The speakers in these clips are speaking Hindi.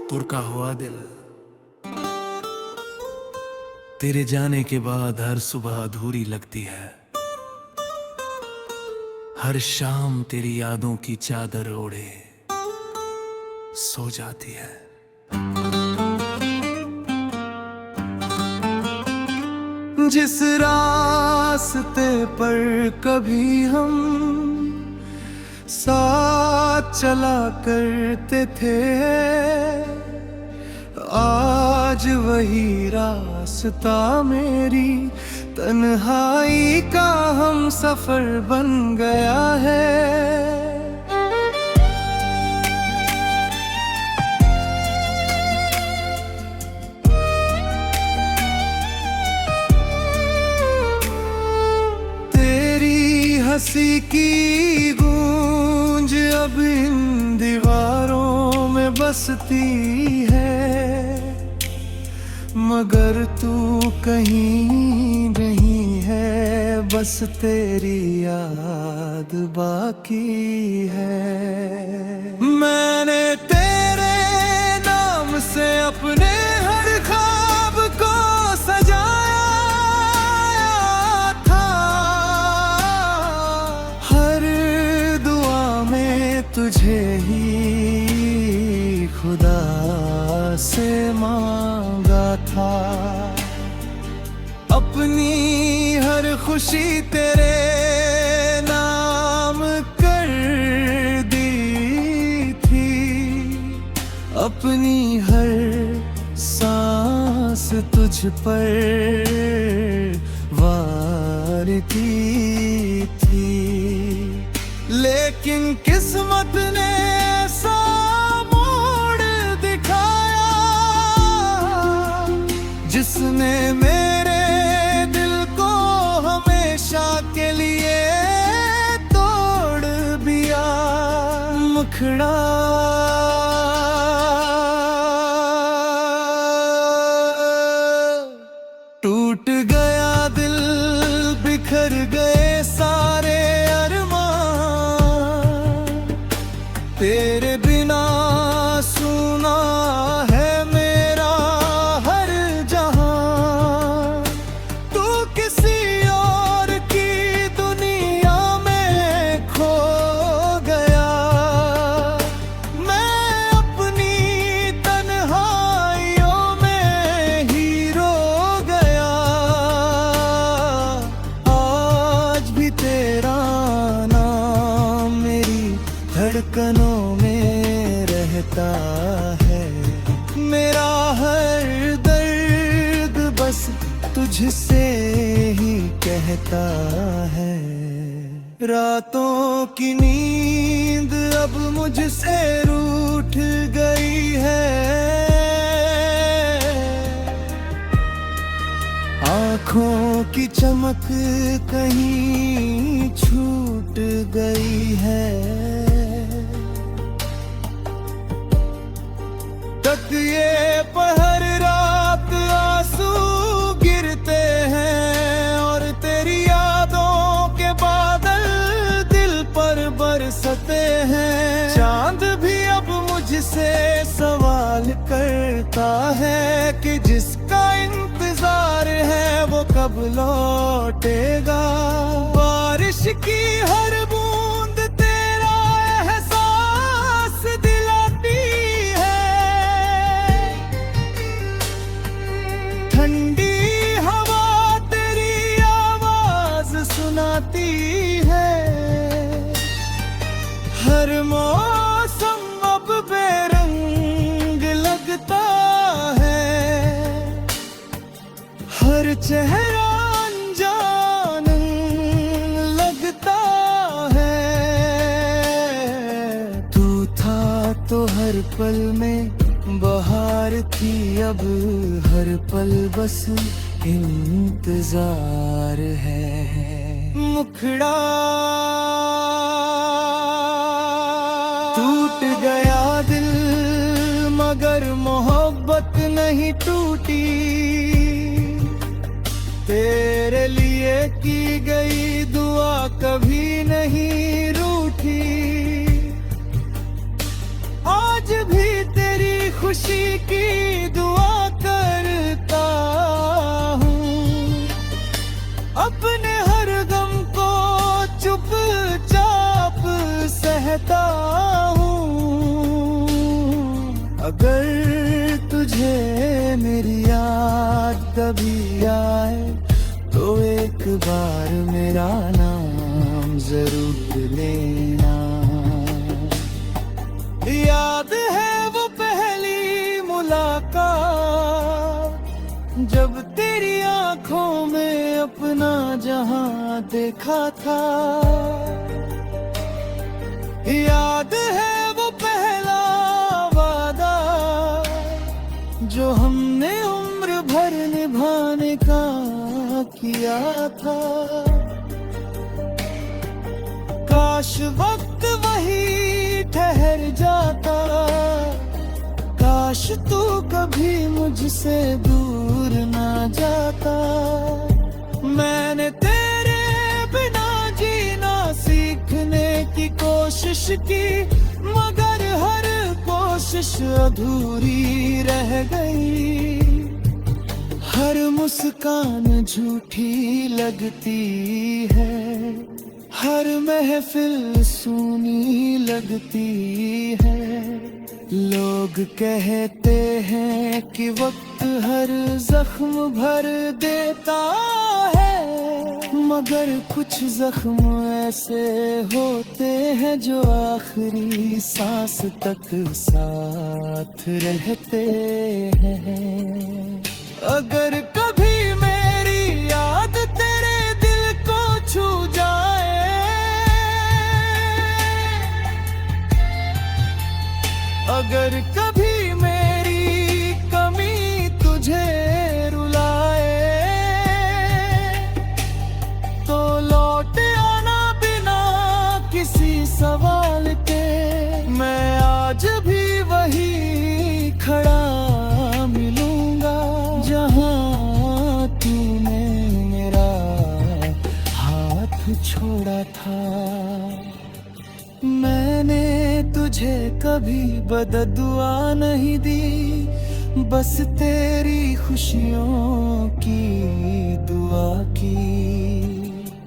तुरका हुआ दिल। तेरे जाने के बाद हर सुबह अधूरी लगती है। हर शाम तेरी यादों की चादर ओढ़े सो जाती है। जिस रास्ते पर कभी हम साथ चला करते थे, आज वही रास्ता मेरी तन्हाई का हम सफर बन गया है। तेरी हंसी की गूंज अब इन दीवारों में बसती है, मगर तू कहीं नहीं है, बस तेरी याद बाकी है। मैंने तेरे नाम से अपने हर ख्वाब को सजाया था, हर दुआ में तुझे ही खुदा से मांगा था। अपनी हर खुशी तेरे नाम कर दी थी, अपनी हर सांस तुझ पर वार की थी। लेकिन किस्मत ने ऐसा जिसने मेरे दिल को हमेशा के लिए तोड़ दिया। मुखड़ा टूट गया, दिल बिखर गए सारे अरमान, तेरे बिना सुना है मेरा हर जहां। तू किसी और की दुनिया में खो गया, मैं अपनी तन्हाइयों में ही रो गया। आज भी तेरा नाम मेरी धड़कनों में रहता है, मेरा हर दर्द बस तुझसे ही कहता है। रातों की नींद अब मुझसे रूठ गई है, आँखों की चमक कहीं छूट गई है। तकिए पर हर रात आंसू गिरते हैं, और तेरी यादों के बादल दिल पर बरसते हैं। चांद भी अब मुझसे सवाल करता है कि जिसका इंतजार है वो कब लौटेगा। बारिश की हर बूंद तेरा एहसास दिलाती है, ठंडी हवा तेरी आवाज सुनाती है। हर मौसम अब बेरंग लगता है, हर चेहरा अनजान लगता है। तू था तो हर पल में बहार थी, अब हर पल बस इंतजार है। मुखड़ा टूट गया दिल, मगर मोहब्बत नहीं टूटी। तेरे लिए की गई दुआ कभी नहीं रूठी। आज भी तेरी खुशी की दुआ करता हूँ। अपने हर गम को चुपचाप सहता हूँ। अगर तुझे मेरी याद कभी आए तो एक बार मेरा नाम जरूर लेना। याद है वो पहली मुलाकात, जब तेरी आंखों में अपना जहां देखा था। याद है वो पहला वादा जो हमने उम्र भर निभाने का किया था। काश वक्त वही ठहर जाता, काश तू कभी मुझसे दूर ना जाता। मैंने तेरे बिना जीना सीखने की कोशिश की, मगर हर कोशिश अधूरी रह गई। हर मुस्कान झूठी लगती है, हर महफिल सूनी लगती है। लोग कहते हैं कि वक्त हर जख्म भर देता है, मगर कुछ जख्म ऐसे होते हैं जो आखिरी सांस तक साथ रहते हैं। अगर कभी मेरी याद तेरे दिल को छू जाए, अगर कभी मेरी कमी तुझे रुलाए, तो लौट आना बिना किसी सवाल के। मैं आज भी वही खड़ा मिलूंगा जहां तूने मेरा हाथ छोड़ा था। मैंने तुझे कभी बददुआ नहीं दी, बस तेरी खुशियों की दुआ की।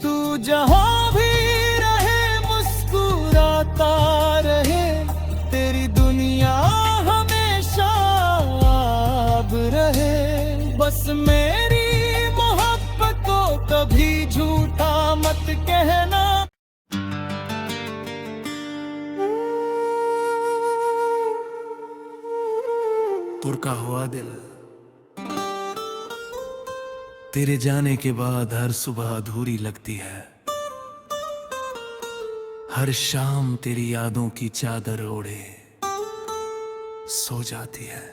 तू जहां भी रहे मुस्कुराता रहे, तेरी दुनिया हमेशा आब रहे। बस मेरी मोहब्बत को कभी झूठा मत कहना। तुरका हुआ दिल, तेरे जाने के बाद हर सुबह अधूरी लगती है। हर शाम तेरी यादों की चादर ओढ़े सो जाती है।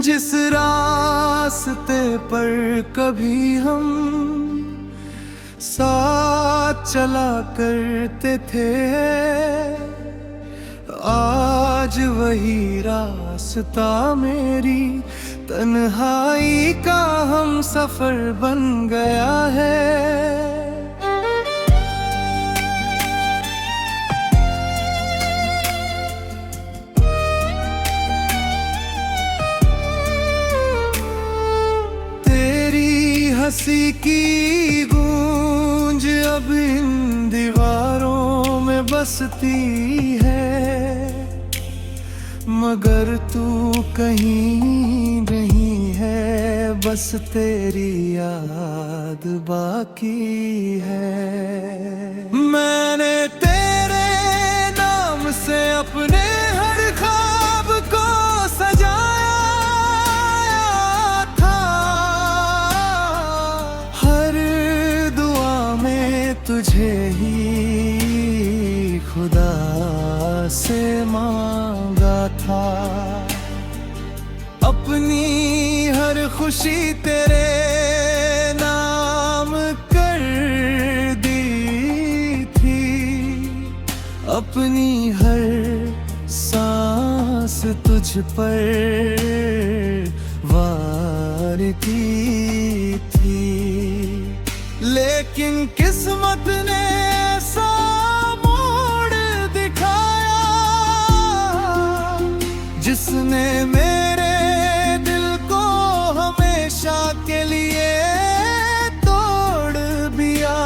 जिस रास्ते पर कभी हम साथ चला करते थे, आज वही रास्ता मेरी तन्हाई का हम सफर बन गया है। तेरी हंसी की गूंज अब इन दीवारों में बसती है, मगर तू कहीं नहीं है, बस तेरी याद बाकी है। मैंने तेरे नाम से अपने हर ख्वाब को सजाया था। हर दुआ में तुझे ही खुदा से मांगा था। अपनी हर खुशी तेरे नाम कर दी थी, अपनी हर सांस तुझ पर वार की थी। लेकिन किस्मत ने ऐसा मोड़ तूने मेरे दिल को हमेशा के लिए तोड़ दिया।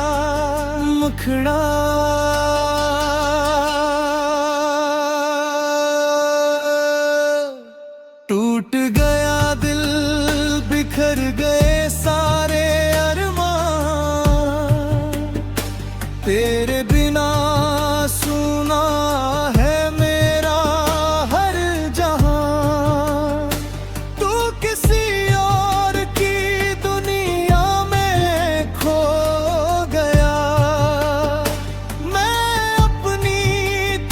मुखड़ा टूट गया दिल, बिखर गए सारे अरमान। तेरे बिना सुना है मेरा हर जहां। तू किसी और की दुनिया में खो गया। मैं अपनी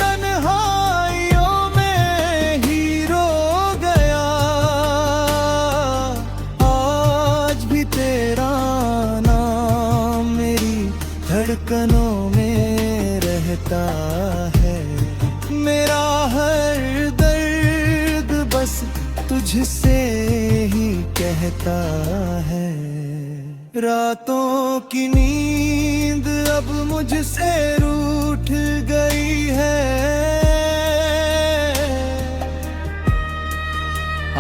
तन्हाइयों में ही रो गया। आज भी तेरा नाम मेरी धड़कनों में रहता है। मेरा हर दर्द बस तुझसे ही कहता है। रातों की नींद अब मुझसे रूठ गई है।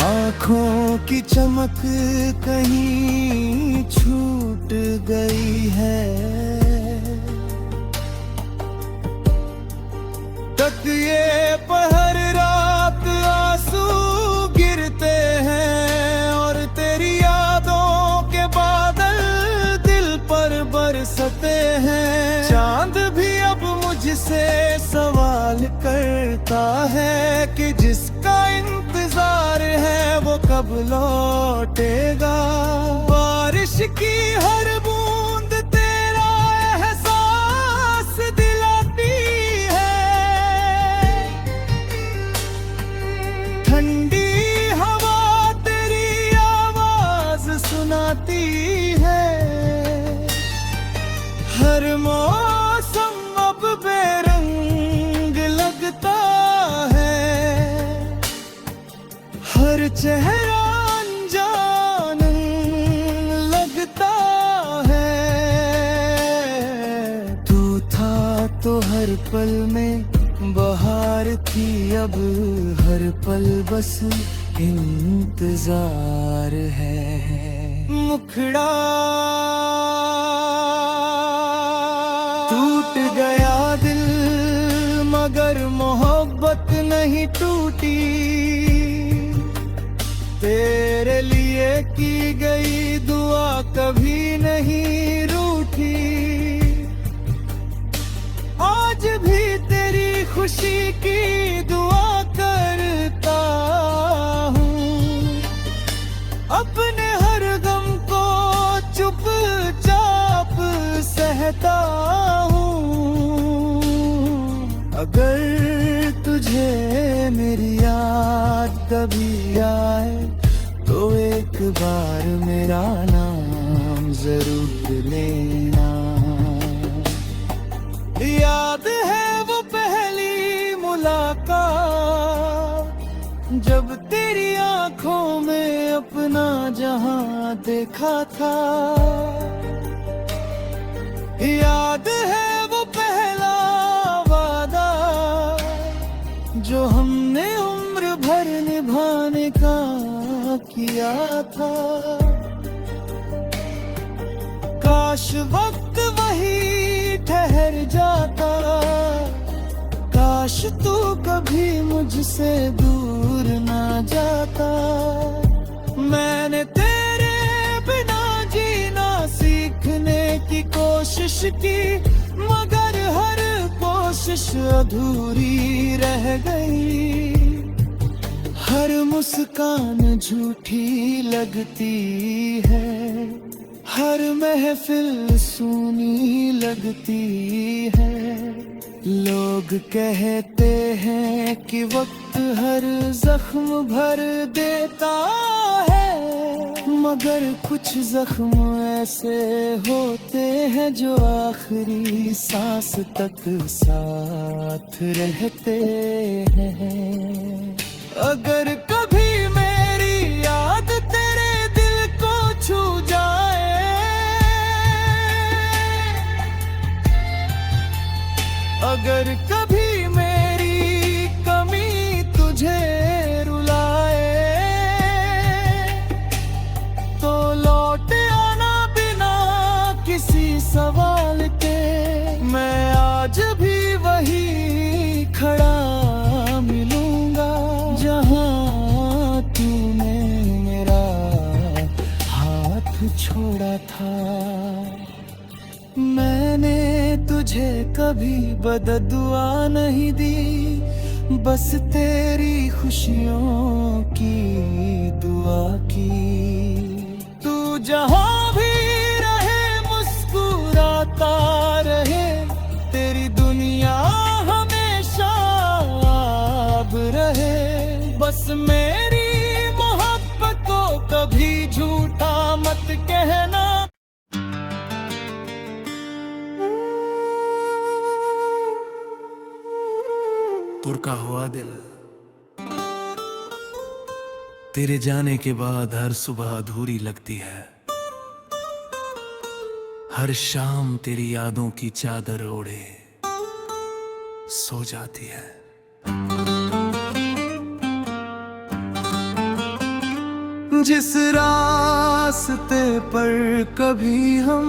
आँखों की चमक कहीं छूट गई है। तकिए पर हर रात आंसू गिरते हैं और तेरी यादों के बादल दिल पर बरसते हैं। चांद भी अब मुझसे सवाल करता है कि जिसका इंतजार है वो कब लौटेगा। बारिश की हर बूंद तेरा एहसास दिलाती है। ठंडी हवा तेरी आवाज सुनाती है। हर मौसम अब बेरंग लगता है। हर चेहरा अनजान लगता है। तू था तो हर पल में बहार थी, अब हर पल बस इंतजार है। मुखड़ा टूट गया दिल मगर मोहब्बत नहीं टूटी। तेरे लिए की गई दुआ कभी नहीं रूठी। आज भी तेरी खुशी की दुआ करता हूँ। अपने हर गम को चुपचाप सहता हूँ। अगर तुझे मेरी याद कभी आए तो एक बार मेरा नाम जरूर लेना। याद है वो पहली मुलाकात जब तेरी आंखों में अपना जहां देखा था। याद है वो पहला वादा जो हमने उम्र भर निभाने का किया था। काश वक्त वही ठहर जाता। काश तू कभी मुझसे दूर ना जाता। मैंने तेरे बिना जीना सीखने की कोशिश की मगर हर कोशिश अधूरी रह गई। हर मुस्कान झूठी लगती है। हर महफिल सूनी लगती है। लोग कहते हैं कि वक्त हर जख्म भर देता है मगर कुछ जख्म ऐसे होते हैं जो आखिरी सांस तक साथ रहते हैं। अगर कभी मेरी याद तेरे दिल को छू जाए, अगर कभी मेरी कमी तुझे रुलाए, छोड़ा था। मैंने तुझे कभी बददुआ नहीं दी, बस तेरी खुशियों की दुआ की। तू जहां भी रहे मुस्कुराता रहे, तेरी दुनिया हमेशा आब रहे। बस मेरी मोहब्बत को कभी झूठा मत कहना। तुरका हुआ दिल, तेरे जाने के बाद हर सुबह अधूरी लगती है। हर शाम तेरी यादों की चादर ओढ़े सो जाती है। जिस रास्ते पर कभी हम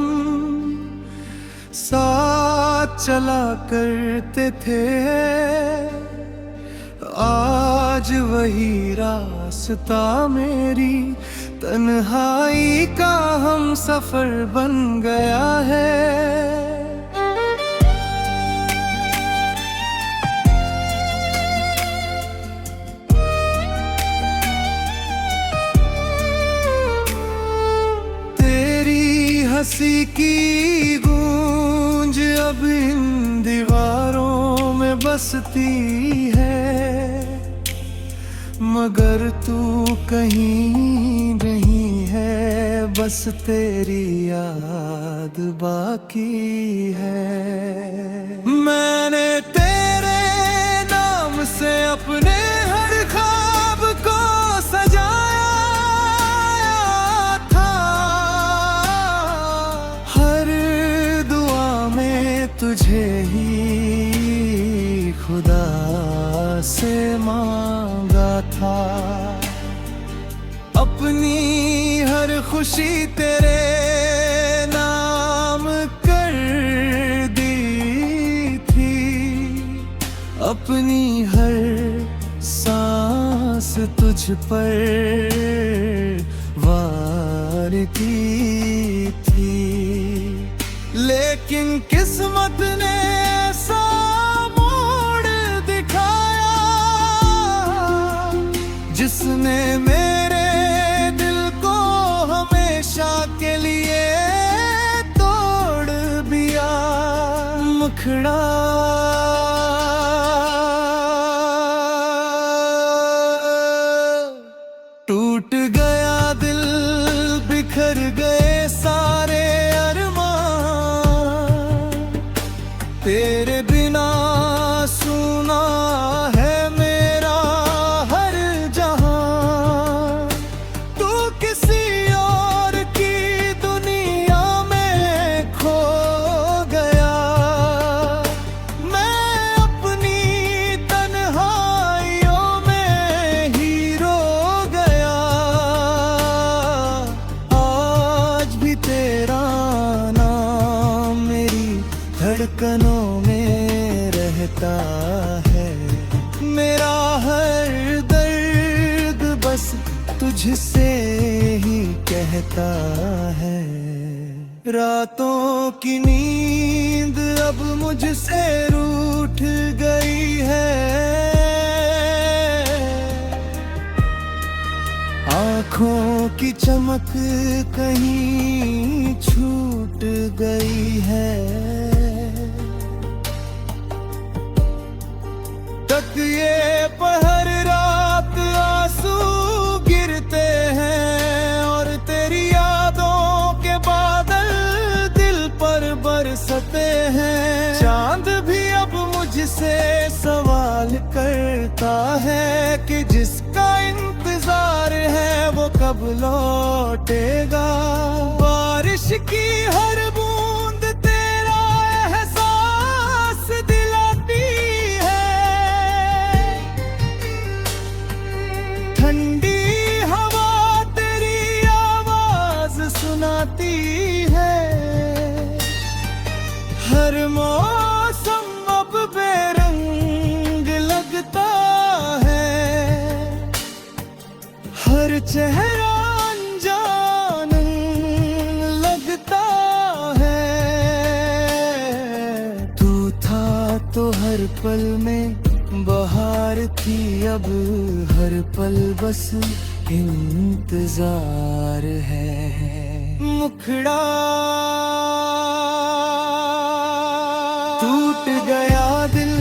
साथ चला करते थे, आज वही रास्ता मेरी तन्हाई का हम सफर बन गया है। तेरी हंसी की गूंज अब इन दीवारों में बसती है, मगर तू कहीं नहीं है, बस तेरी याद बाकी है। मैंने तेरे नाम से अपने हर ख्वाब को सजाया था, हर दुआ में तुझे ही खुदा से मांगा था। अपनी हर खुशी तेरे नाम कर दी थी, अपनी हर सांस तुझ पर वार की थी। लेकिन किस्मत ने ऐसा जिसने मेरे दिल को हमेशा के लिए तोड़ दिया। मुखड़ा टूट गया, दिल बिखर गए सारे अरमान, तेरे बिना सुना है मेरा हर जहां। तू किसी और की दुनिया में खो गया, मैं अपनी तन्हाइयों में ही रो गया। आज भी तेरा नाम मेरी धड़कनों में रहता है, मेरा हर दर्द बस तुझसे ही कहता है। रातों की नींद अब मुझसे रूठ गई है, आँखों की चमक कहीं छूट गई है। तकिए पर हर रात आंसू गिरते हैं, और तेरी यादों के बादल दिल पर बरसते हैं। चांद भी अब मुझसे सवाल करता है कि जिसका इंतजार है वो कब लौटेगा। बारिश की हर बूंद तेरा एहसास दिलाती है, ठंडी हवा तेरी आवाज सुनाती है। हर मौसम अब बेरंग लगता है, हर चेहरा अनजान पल में बहार थी, अब हर पल बस इंतजार है। मुखड़ा टूट गया दिल,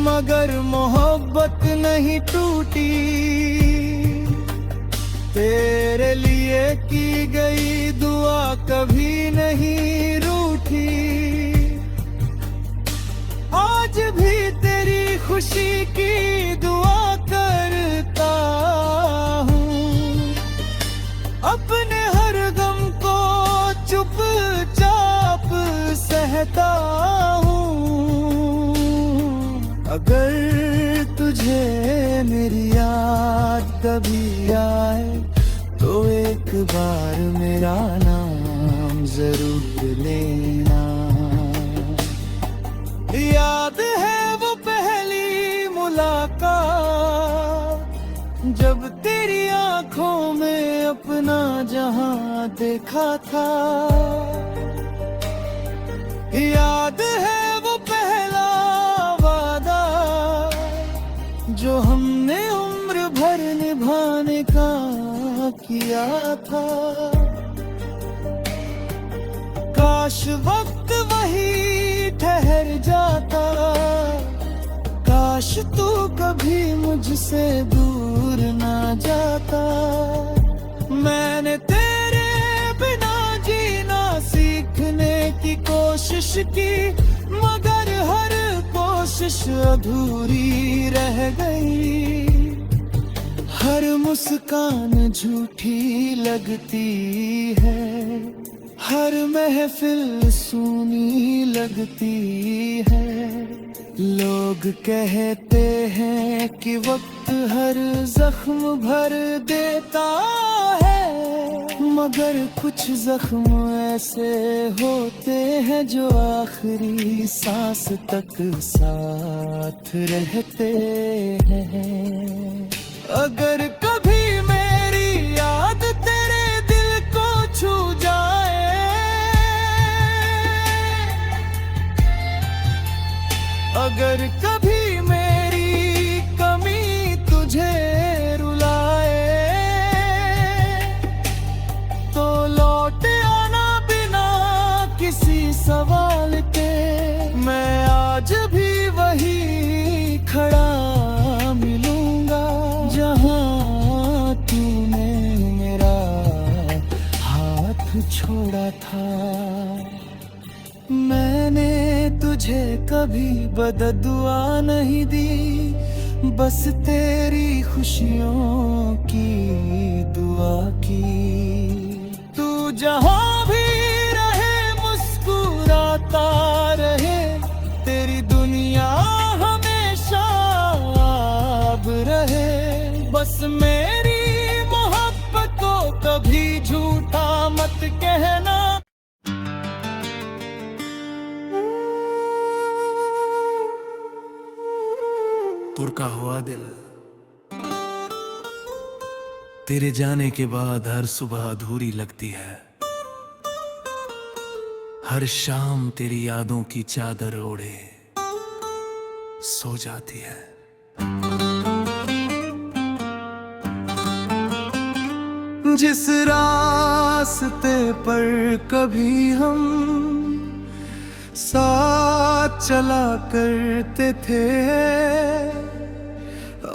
मगर मोहब्बत नहीं टूटी। तेरे लिए की गई दुआ कभी नहीं रूठी। आज भी तेरी खुशी की दुआ करता हूँ, अपने हर गम को चुपचाप सहता हूँ। अगर तुझे मेरी याद कभी आए तो एक बार मेरा नाम जरूर लेना। याद है वो पहली मुलाकात, जब तेरी आंखों में अपना जहां देखा था। याद है वो पहला वादा, जो हमने उम्र भर निभाने का किया था। काश वक्त वही ठहर जाता, काश तू कभी मुझसे दूर ना जाता। मैंने तेरे बिना जीना सीखने की कोशिश की, मगर हर कोशिश अधूरी रह गई। हर मुस्कान झूठी लगती है, हर महफिल सूनी लगती है। लोग कहते हैं कि वक्त हर जख्म भर देता है, मगर कुछ जख्म ऐसे होते हैं जो आखिरी सांस तक साथ रहते हैं। अगर कभी मेरी याद तेरे दिल को छू जाए, अगर कभी मेरी कमी तुझे रुलाए, तो लौट आना बिना किसी सवाल के। मैं आज भी वही खड़ा मिलूंगा, जहां तूने मेरा हाथ छोड़ा था। मैंने तुझे कभी बददुआ नहीं दी, बस तेरी खुशियों की दुआ की। तू जहां भी रहे मुस्कुराता रहे, तेरी दुनिया हमेशा आब रहे। बस मेरी मोहब्बत को कभी झूठा मत कहना। तुरका हुआ दिल, तेरे जाने के बाद हर सुबह अधूरी लगती है। हर शाम तेरी यादों की चादर ओढ़े सो जाती है। जिस रास्ते पर कभी हम साथ चला करते थे,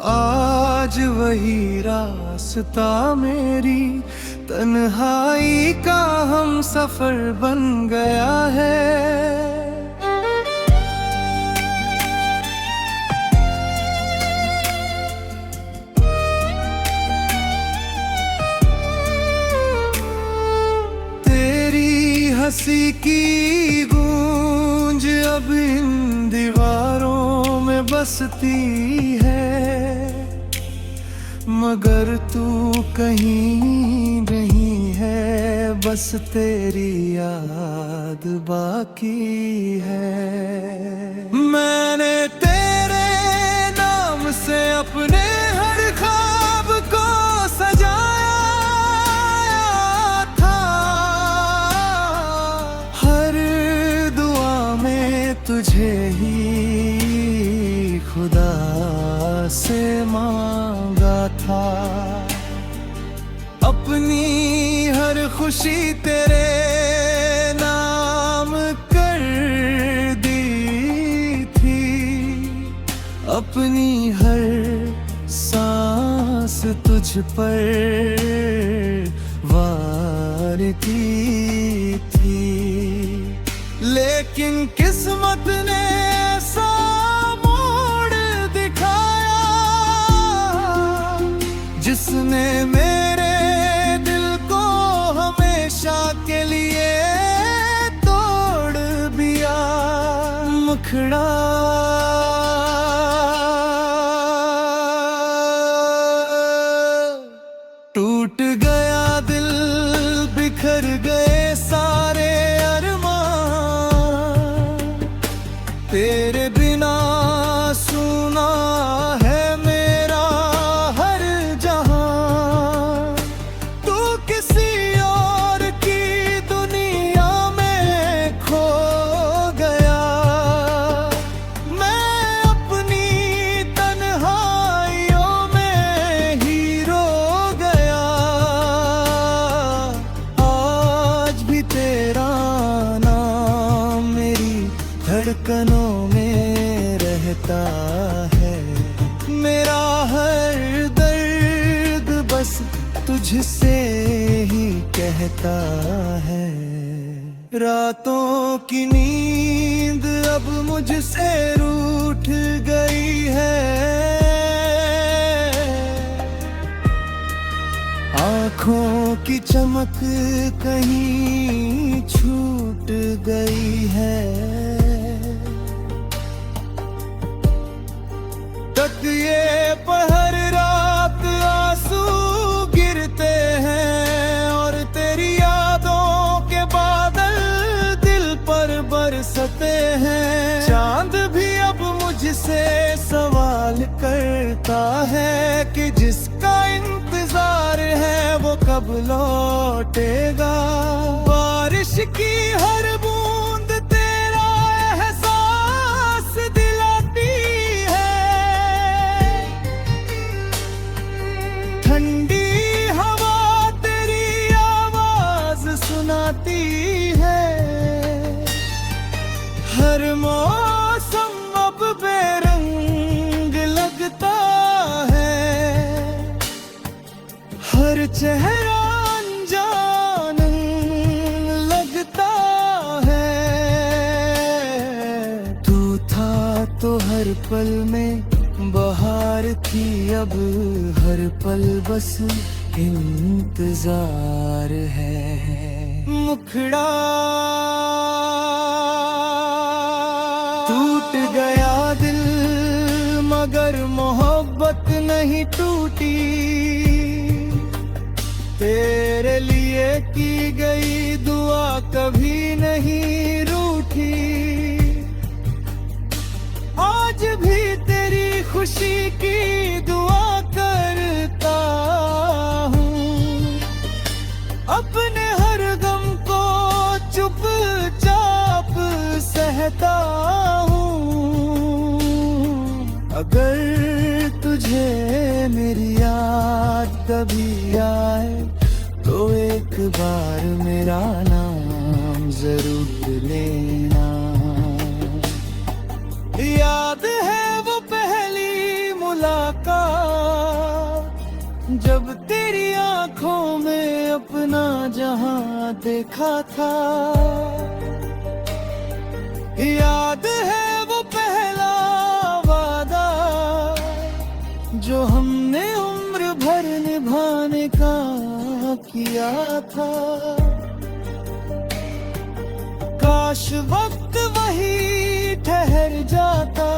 आज वही रास्ता मेरी तन्हाई का हम सफर बन गया है। तेरी हंसी की गूंज अब इन दीवारों में बसती है, मगर तू कहीं नहीं है, बस तेरी याद बाकी है। मैंने तेरे नाम से अपने हर ख्वाब को सजाया था, हर दुआ में तुझे ही तुझसे मांगा था। अपनी हर खुशी तेरे नाम कर दी थी, अपनी हर सांस तुझ पर वार की थी। लेकिन किस्मत ने ऐसा मोड़ दिखाया, जिसने मेरे दिल को हमेशा के लिए तोड़ दिया। मुखड़ा टूट गया दिल, बिखर गए सारे अरमान। तेरे बिना सुना है मेरा हर जहां। तू किसी और की दुनिया में खो गया, मैं अपनी तन्हाइयों में ही रो गया। आज भी तेरा नाम मेरी धड़कनों में रहता है। मेरा हर दर्द बस तुझसे ही कहता है। रातों की नींद अब मुझसे रूठ गई है, आँखों की चमक कहीं छूट गई है। तकिए पर हर रात आंसू गिरते हैं, और तेरी यादों के बादल दिल पर बरसते हैं। चांद भी अब मुझसे सवाल करता है कि जिसका इंतजार है वो कब लौटेगा। बारिश की हर बूंद तेरा एहसास दिलाती है, ठंडी हवा तेरी आवाज सुनाती है। हर मौसम अब बेरंग लगता है, हर चेहरा अनजान लगता है। तू था तो हर पल में बहार थी, अब हर पल बस इंतजार है। मुखड़ा टूट गया दिल, मगर मोहब्बत नहीं टूटी। तेरे लिए की गई दुआ कभी नहीं रूठी। आज भी तेरी खुशी की दुआ करता हूँ, अपने हर गम को चुपचाप सहता हूँ। अगर तुझे मेरी याद कभी आए तो एक बार मेरा नाम जरूर लेना। याद है वो पहली मुलाकात, जब तेरी आंखों में अपना जहां देखा था। याद है वो पहला वादा जो हमने उम्र भर निभाने का किया था। काश वक्त वही ठहर जाता,